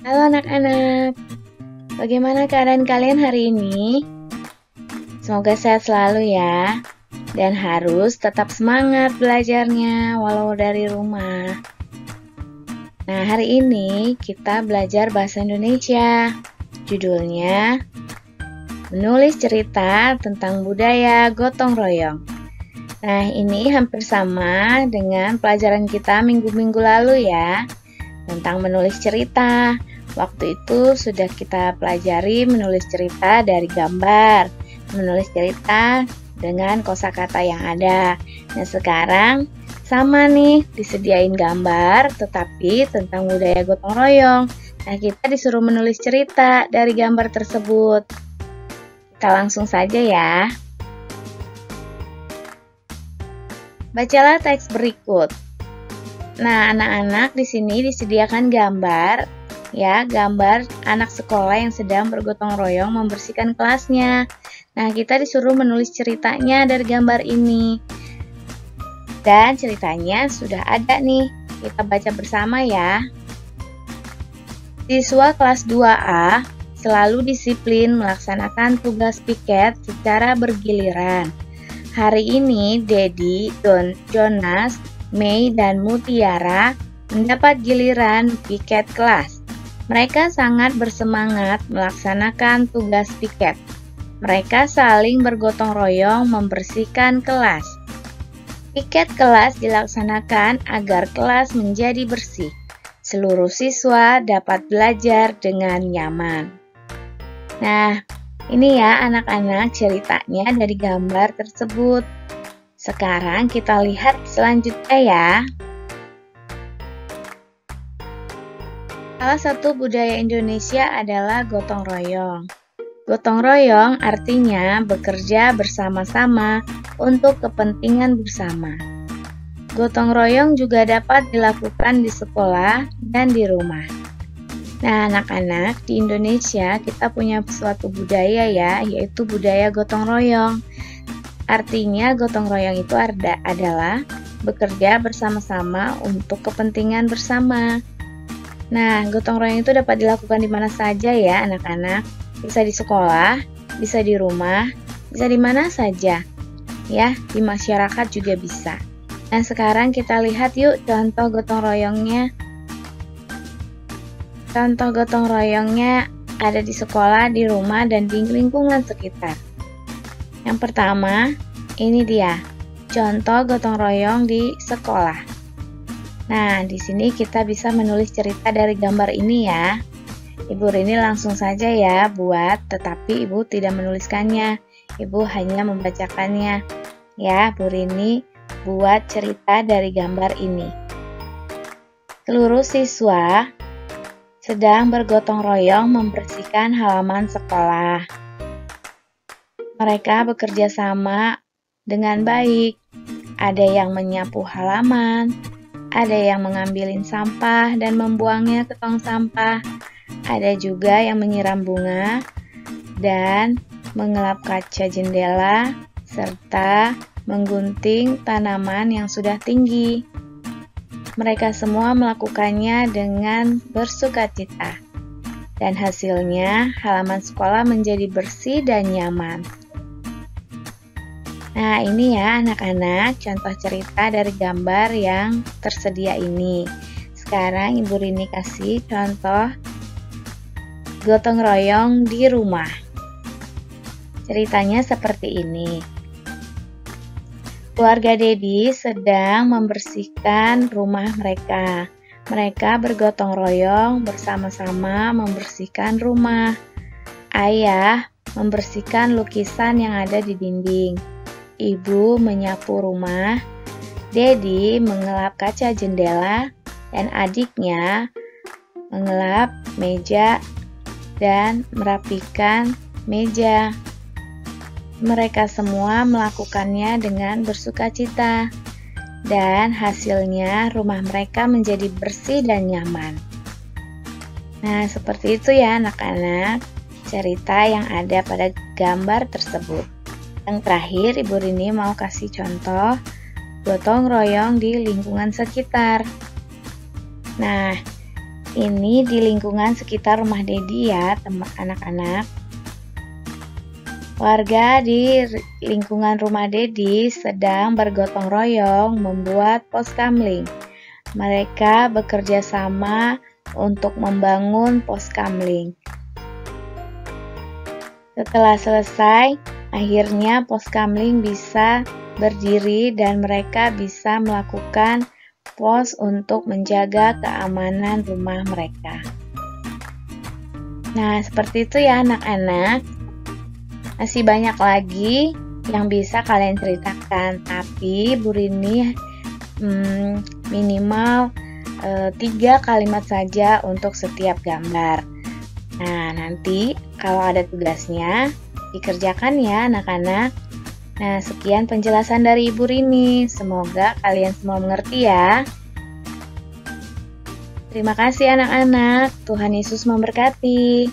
Halo anak-anak, bagaimana keadaan kalian hari ini? Semoga sehat selalu ya, dan harus tetap semangat belajarnya walau dari rumah. Nah, hari ini kita belajar bahasa Indonesia. Judulnya, menulis cerita tentang budaya gotong royong. Nah, ini hampir sama dengan pelajaran kita minggu-minggu lalu ya, tentang menulis cerita. Waktu itu sudah kita pelajari menulis cerita dari gambar, menulis cerita dengan kosakata yang ada. Nah, sekarang sama nih, disediain gambar tetapi tentang budaya gotong royong. Nah, kita disuruh menulis cerita dari gambar tersebut. Kita langsung saja ya. Bacalah teks berikut. Nah, anak-anak di sini disediakan gambar, ya, gambar anak sekolah yang sedang bergotong royong membersihkan kelasnya. Nah, kita disuruh menulis ceritanya dari gambar ini. Dan ceritanya sudah ada nih, kita baca bersama ya. Siswa kelas 2A selalu disiplin melaksanakan tugas piket secara bergiliran. Hari ini, Dedi, Jonas, Mei, dan Mutiara mendapat giliran piket kelas. Mereka sangat bersemangat melaksanakan tugas piket. Mereka saling bergotong royong membersihkan kelas. Piket kelas dilaksanakan agar kelas menjadi bersih. Seluruh siswa dapat belajar dengan nyaman. Nah, ini ya anak-anak ceritanya dari gambar tersebut. Sekarang kita lihat selanjutnya ya. Salah satu budaya Indonesia adalah gotong royong. Gotong royong artinya bekerja bersama-sama untuk kepentingan bersama. Gotong royong juga dapat dilakukan di sekolah dan di rumah. Nah, anak-anak, di Indonesia kita punya suatu budaya ya, yaitu budaya gotong royong. Artinya gotong royong itu adalah bekerja bersama-sama untuk kepentingan bersama. Nah, gotong royong itu dapat dilakukan di mana saja ya anak-anak. Bisa di sekolah, bisa di rumah, bisa di mana saja. Ya, di masyarakat juga bisa. Nah, sekarang kita lihat yuk contoh gotong royongnya. Contoh gotong royongnya ada di sekolah, di rumah, dan di lingkungan sekitar. Yang pertama, ini dia, contoh gotong royong di sekolah. Nah, di sini kita bisa menulis cerita dari gambar ini ya. Ibu Rini langsung saja ya buat, tetapi Ibu tidak menuliskannya. Ibu hanya membacakannya. Ya, Bu Rini buat cerita dari gambar ini. Seluruh siswa sedang bergotong royong membersihkan halaman sekolah. Mereka bekerja sama dengan baik. Ada yang menyapu halaman, ada yang mengambilin sampah dan membuangnya ke tong sampah. Ada juga yang menyiram bunga dan mengelap kaca jendela serta menggunting tanaman yang sudah tinggi. Mereka semua melakukannya dengan bersukacita. Dan hasilnya, halaman sekolah menjadi bersih dan nyaman. Nah, ini ya anak-anak, contoh cerita dari gambar yang tersedia ini. Sekarang Ibu Rini kasih contoh gotong royong di rumah. Ceritanya seperti ini. Keluarga Dedi sedang membersihkan rumah mereka. Mereka bergotong royong bersama-sama membersihkan rumah. Ayah membersihkan lukisan yang ada di dinding. Ibu menyapu rumah. Dedi mengelap kaca jendela dan adiknya mengelap meja dan merapikan meja. Mereka semua melakukannya dengan bersukacita. Dan hasilnya rumah mereka menjadi bersih dan nyaman. Nah, seperti itu ya anak-anak, cerita yang ada pada gambar tersebut. Yang terakhir, Ibu Rini mau kasih contoh gotong royong di lingkungan sekitar. Nah, Ini di lingkungan sekitar rumah Dedi ya, teman anak-anak. Warga di lingkungan rumah Dedi sedang bergotong royong membuat pos kamling. Mereka bekerja sama untuk membangun pos kamling. Setelah selesai, akhirnya pos kamling bisa berdiri dan mereka bisa melakukan pos untuk menjaga keamanan rumah mereka. Nah, seperti itu ya anak-anak. Masih banyak lagi yang bisa kalian ceritakan, tapi Bu Rini minimal 3 kalimat saja untuk setiap gambar. Nah, nanti kalau ada tugasnya, dikerjakan ya anak-anak. Nah, sekian penjelasan dari Ibu Rini. Semoga kalian semua mengerti ya. Terima kasih anak-anak. Tuhan Yesus memberkati.